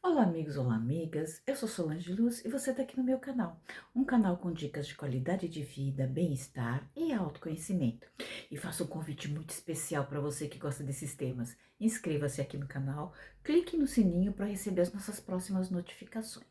Olá amigos, olá amigas, eu sou Solange Luz e você está aqui no meu canal, um canal com dicas de qualidade de vida, bem-estar e autoconhecimento. E faço um convite muito especial para você que gosta desses temas. Inscreva-se aqui no canal, clique no sininho para receber as nossas próximas notificações.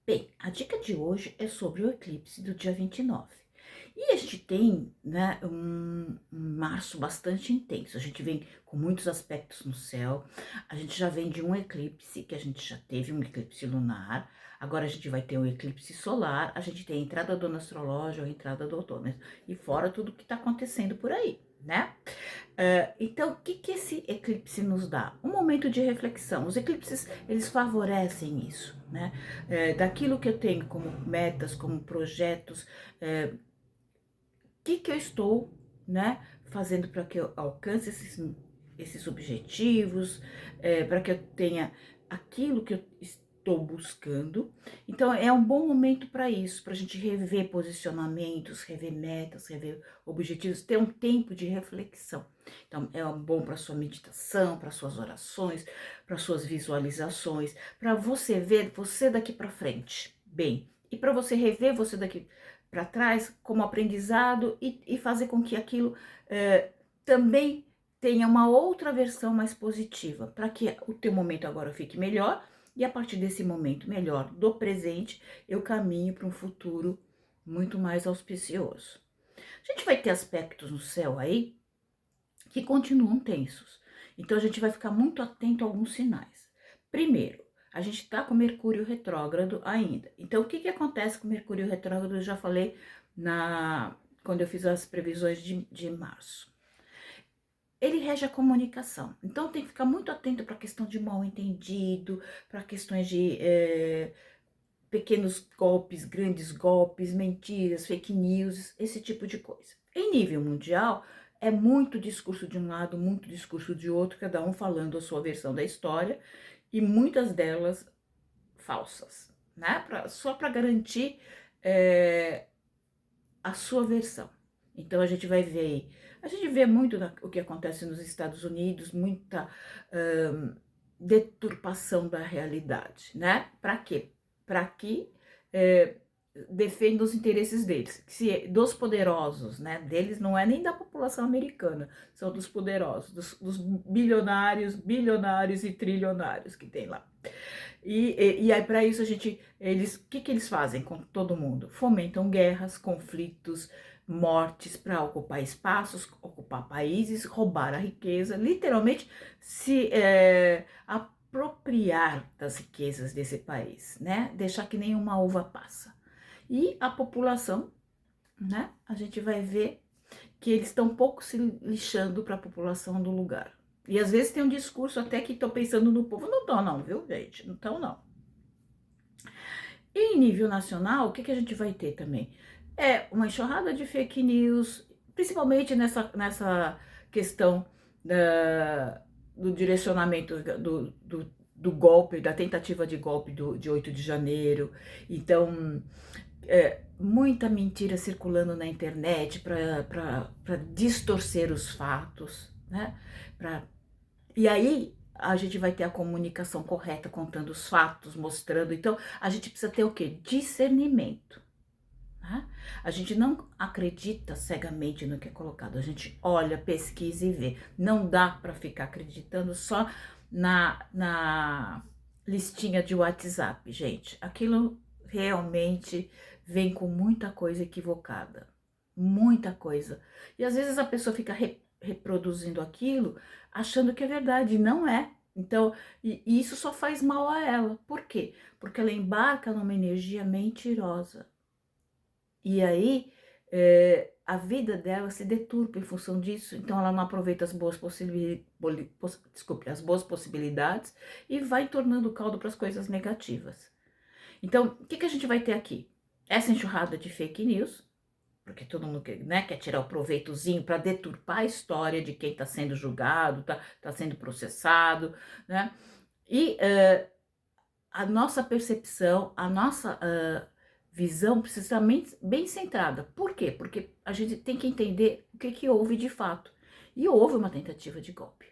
Bem, a dica de hoje é sobre o eclipse do dia 29. E a gente tem, né, um março bastante intenso. A gente vem com muitos aspectos no céu. A gente já vem de um eclipse, que a gente já teve um eclipse lunar. Agora a gente vai ter um eclipse solar. A gente tem a entrada do ano astrológico, a entrada do outono. E fora tudo que está acontecendo por aí, né? Então, o que esse eclipse nos dá? Um momento de reflexão. Os eclipses, eles favorecem isso, né? Daquilo que eu tenho como metas, como projetos, que eu estou, né, fazendo para que eu alcance esses objetivos, para que eu tenha aquilo que eu estou buscando. Então, é um bom momento para isso, para a gente rever posicionamentos, rever metas, rever objetivos, ter um tempo de reflexão. Então, é bom para sua meditação, para suas orações, para suas visualizações, para você ver você daqui para frente, bem, e para você rever você daqui para trás como aprendizado e fazer com que aquilo também tenha uma outra versão mais positiva, para que o teu momento agora fique melhor e a partir desse momento melhor do presente, eu caminho para um futuro muito mais auspicioso. A gente vai ter aspectos no céu aí que continuam tensos, então a gente vai ficar muito atento a alguns sinais. Primeiro, a gente está com Mercúrio retrógrado ainda. Então, o que acontece com Mercúrio retrógrado? Eu já falei quando eu fiz as previsões de março. Ele rege a comunicação. Então, tem que ficar muito atento para a questão de mal entendido, para questões de pequenos golpes, grandes golpes, mentiras, fake news, esse tipo de coisa. Em nível mundial, é muito discurso de um lado, muito discurso de outro, cada um falando a sua versão da história, e muitas delas falsas, né? Só para garantir a sua versão. Então a gente vai ver, a gente vê muito o que acontece nos Estados Unidos, muita deturpação da realidade, né? Para quê? Para que defenda os interesses deles, dos poderosos, né? Deles não é nem da população americana, são dos poderosos, dos bilionários, bilionários e trilionários que tem lá. E aí, para isso, o que eles fazem com todo mundo? Fomentam guerras, conflitos, mortes para ocupar espaços, ocupar países, roubar a riqueza, literalmente se apropriar das riquezas desse país, né? Deixar que nenhuma uva passa. E a população, né? A gente vai ver que eles estão um pouco se lixando para a população do lugar. E às vezes tem um discurso até que estão pensando no povo. Não estão não, viu, gente? Não estão não. E em nível nacional, o que a gente vai ter também? É uma enxurrada de fake news, principalmente nessa questão do direcionamento do golpe, da tentativa de golpe de 8 de janeiro. Então, muita mentira circulando na internet para distorcer os fatos, né? E aí a gente vai ter a comunicação correta, contando os fatos, mostrando. Então, a gente precisa ter o quê? Discernimento. Né? A gente não acredita cegamente no que é colocado, a gente olha, pesquisa e vê. Não dá para ficar acreditando só na listinha de WhatsApp, gente. Aquilo realmente vem com muita coisa equivocada, muita coisa. E às vezes a pessoa fica reproduzindo aquilo, achando que é verdade, e não é. Então, e isso só faz mal a ela. Por quê? Porque ela embarca numa energia mentirosa. E aí, a vida dela se deturpa em função disso, então ela não aproveita as boas possibilidades e vai tornando o caldo para as coisas negativas. Então, o que a gente vai ter aqui? Essa enxurrada de fake news, porque todo mundo quer, né, quer tirar o proveitozinho para deturpar a história de quem está sendo julgado, está sendo processado, né? E a nossa percepção, a nossa visão precisa estar bem centrada. Por quê? Porque a gente tem que entender o que houve de fato. E houve uma tentativa de golpe.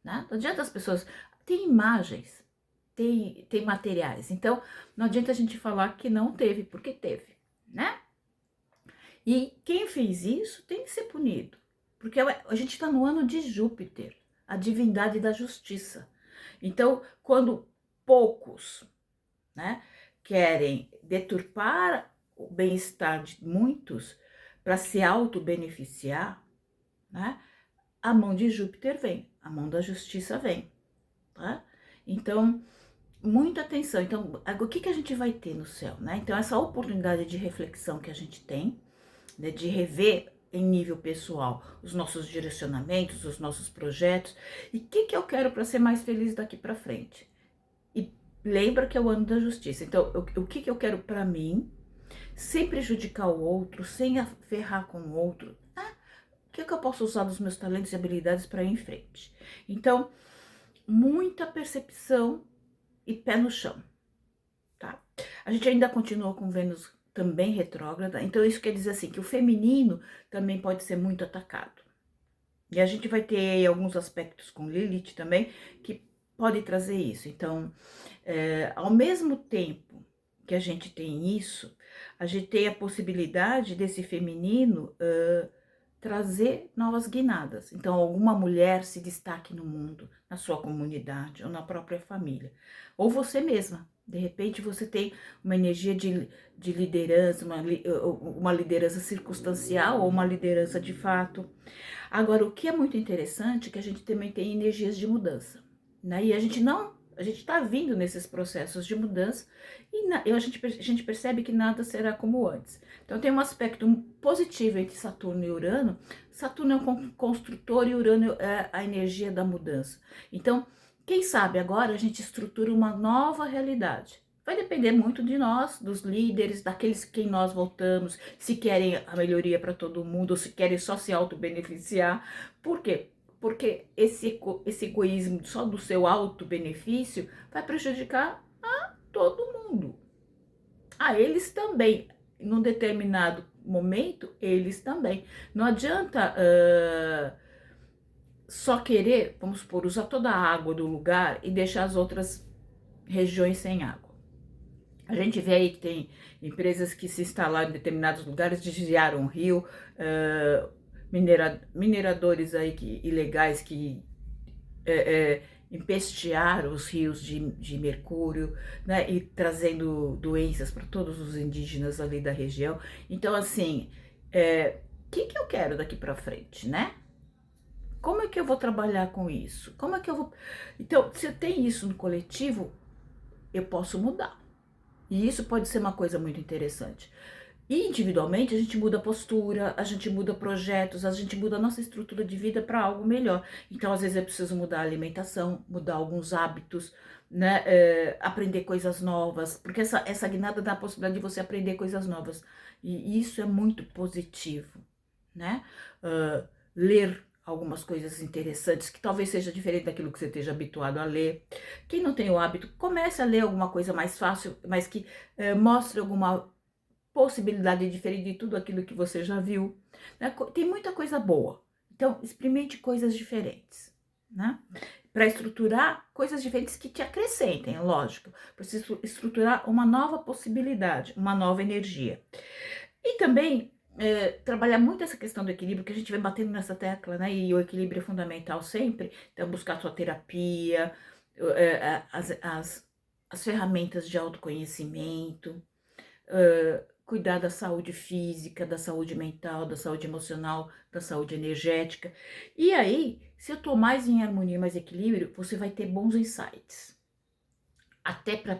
Né? Não adianta as pessoas... Tem imagens. tem materiais. Então, não adianta a gente falar que não teve, porque teve, né? E quem fez isso tem que ser punido, porque a gente está no ano de Júpiter, a divindade da justiça. Então, quando poucos, né, querem deturpar o bem-estar de muitos para se auto-beneficiar, né, a mão de Júpiter vem, a mão da justiça vem, tá? Então, muita atenção. Então, o que a gente vai ter no céu, né? Então, essa oportunidade de reflexão que a gente tem, né, de rever em nível pessoal os nossos direcionamentos, os nossos projetos, e o que eu quero para ser mais feliz daqui para frente. E lembra que é o ano da justiça. Então, o que eu quero para mim, sem prejudicar o outro, sem ferrar com o outro, né? O que eu posso usar dos meus talentos e habilidades para ir em frente? Então, muita percepção e pé no chão, tá? A gente ainda continua com Vênus também retrógrada, então isso quer dizer assim, que o feminino também pode ser muito atacado. E a gente vai ter alguns aspectos com Lilith também, que pode trazer isso. Então, ao mesmo tempo que a gente tem isso, a gente tem a possibilidade desse feminino trazer novas guinadas. Então, alguma mulher se destaque no mundo, na sua comunidade ou na própria família. Ou você mesma. De repente, você tem uma energia de liderança, uma liderança circunstancial ou uma liderança de fato. Agora, o que é muito interessante é que a gente também tem energias de mudança, né? E a gente está vindo nesses processos de mudança e a gente percebe que nada será como antes. Então, tem um aspecto positivo entre Saturno e Urano. Saturno é um construtor e Urano é a energia da mudança. Então, quem sabe agora a gente estrutura uma nova realidade. Vai depender muito de nós, dos líderes, daqueles quem nós votamos, se querem a melhoria para todo mundo, ou se querem só se auto-beneficiar. Por quê? Porque esse egoísmo só do seu auto-benefício vai prejudicar a todo mundo. A eles também, num determinado momento, eles também. Não adianta só querer, vamos supor, usar toda a água do lugar e deixar as outras regiões sem água. A gente vê aí que tem empresas que se instalaram em determinados lugares, desviaram o rio, mineradores aí ilegais que empestearam os rios de mercúrio, né, e trazendo doenças para todos os indígenas ali da região. Então, assim, o que eu quero daqui para frente, né? Como é que eu vou trabalhar com isso? Como é que eu vou... Então, se eu tenho isso no coletivo, eu posso mudar. E isso pode ser uma coisa muito interessante. E individualmente a gente muda a postura, a gente muda projetos, a gente muda a nossa estrutura de vida para algo melhor. Então, às vezes é preciso mudar a alimentação, mudar alguns hábitos, né? Aprender coisas novas, porque essa guinada dá a possibilidade de você aprender coisas novas. E isso é muito positivo, né? Ler algumas coisas interessantes, que talvez seja diferente daquilo que você esteja habituado a ler. Quem não tem o hábito, comece a ler alguma coisa mais fácil, mas que mostre alguma possibilidade diferente de tudo aquilo que você já viu. Né? Tem muita coisa boa, então experimente coisas diferentes, né? Para estruturar coisas diferentes que te acrescentem, lógico. Preciso estruturar uma nova possibilidade, uma nova energia. E também trabalhar muito essa questão do equilíbrio, que a gente vem batendo nessa tecla, né? E o equilíbrio é fundamental sempre. Então, buscar a sua terapia, as ferramentas de autoconhecimento, cuidar da saúde física, da saúde mental, da saúde emocional, da saúde energética. E aí, se eu tô mais em harmonia, mais equilíbrio, você vai ter bons insights. Até para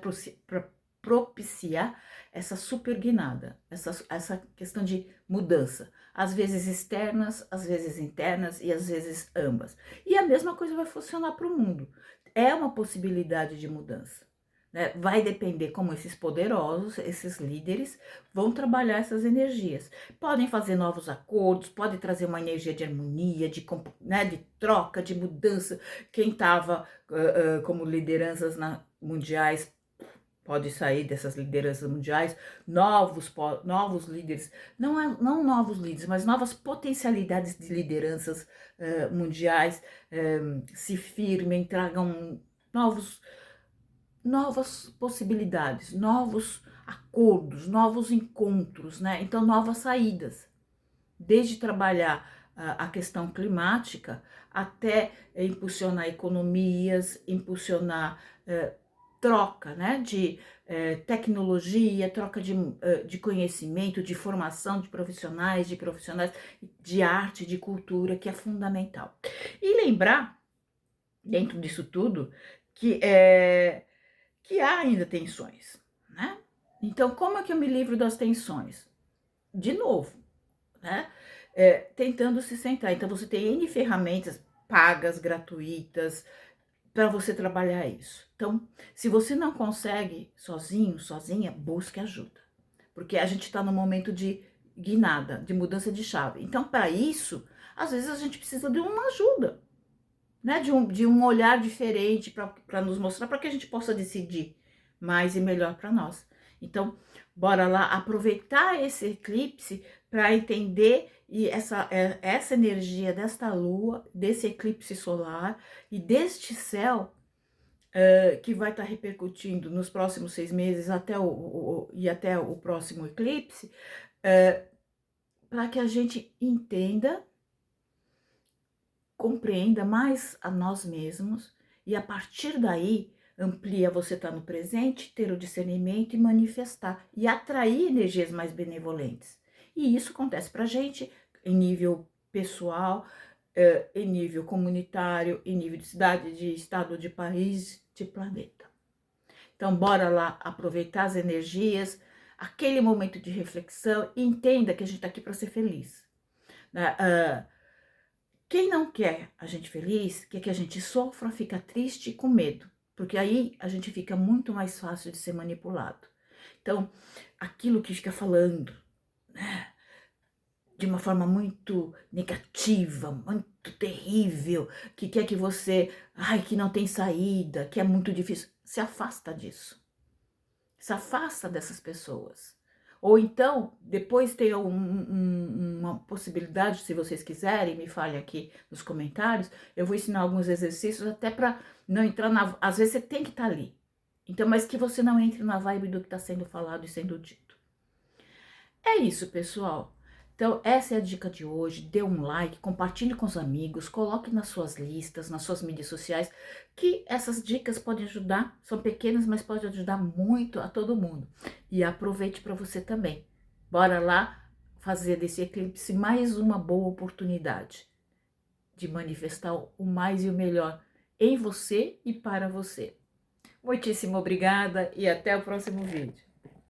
propiciar essa super guinada, essa questão de mudança, às vezes externas, às vezes internas e às vezes ambas. E a mesma coisa vai funcionar para o mundo. É uma possibilidade de mudança, né? Vai depender como esses poderosos, esses líderes, vão trabalhar essas energias. Podem fazer novos acordos, podem trazer uma energia de harmonia, né, de troca, de mudança. Quem estava como lideranças mundiais pode sair dessas lideranças mundiais, novos líderes, não novos líderes, mas novas potencialidades de lideranças mundiais se firmem, tragam novos novas possibilidades, novos acordos, novos encontros, né? Então, novas saídas. Desde trabalhar a questão climática até impulsionar economias, impulsionar troca, né, de tecnologia, troca de conhecimento, de formação de profissionais, de arte, de cultura, que é fundamental. E lembrar, dentro disso tudo, que há ainda tensões, né? Então, como é que eu me livro das tensões? De novo, né? Tentando se centrar. Então, você tem N ferramentas pagas, gratuitas, para você trabalhar isso. Então, se você não consegue sozinho, sozinha, busque ajuda. Porque a gente está no momento de guinada, de mudança de chave. Então, para isso, às vezes a gente precisa de uma ajuda, né? De um olhar diferente para nos mostrar, para que a gente possa decidir mais e melhor para nós. Então, bora lá aproveitar esse eclipse para entender essa energia desta lua, desse eclipse solar e deste céu que vai estar repercutindo nos próximos 6 meses e até o próximo eclipse, para que a gente entenda, compreenda mais a nós mesmos e a partir daí amplia você estar no presente, ter o discernimento e manifestar e atrair energias mais benevolentes. E isso acontece para a gente em nível pessoal, em nível comunitário, em nível de cidade, de estado, de país, de planeta. Então, bora lá aproveitar as energias, aquele momento de reflexão e entenda que a gente está aqui para ser feliz, né? Quem não quer a gente feliz, quer que a gente sofra, fica triste e com medo, porque aí a gente fica muito mais fácil de ser manipulado. Então, aquilo que fica falando, né, de uma forma muito negativa, muito terrível, que quer que você, que não tem saída, que é muito difícil, se afasta disso. Se afasta dessas pessoas. Ou então, depois tem uma possibilidade, se vocês quiserem, me falem aqui nos comentários, eu vou ensinar alguns exercícios até para não entrar na... Às vezes você tem que estar ali. Então, mas que você não entre na vibe do que está sendo falado e sendo dito. É isso, pessoal. Então, essa é a dica de hoje. Dê um like, compartilhe com os amigos, coloque nas suas listas, nas suas mídias sociais, que essas dicas podem ajudar. São pequenas, mas podem ajudar muito a todo mundo. E aproveite para você também. Bora lá fazer desse eclipse mais uma boa oportunidade de manifestar o mais e o melhor em você e para você. Muitíssimo obrigada e até o próximo vídeo.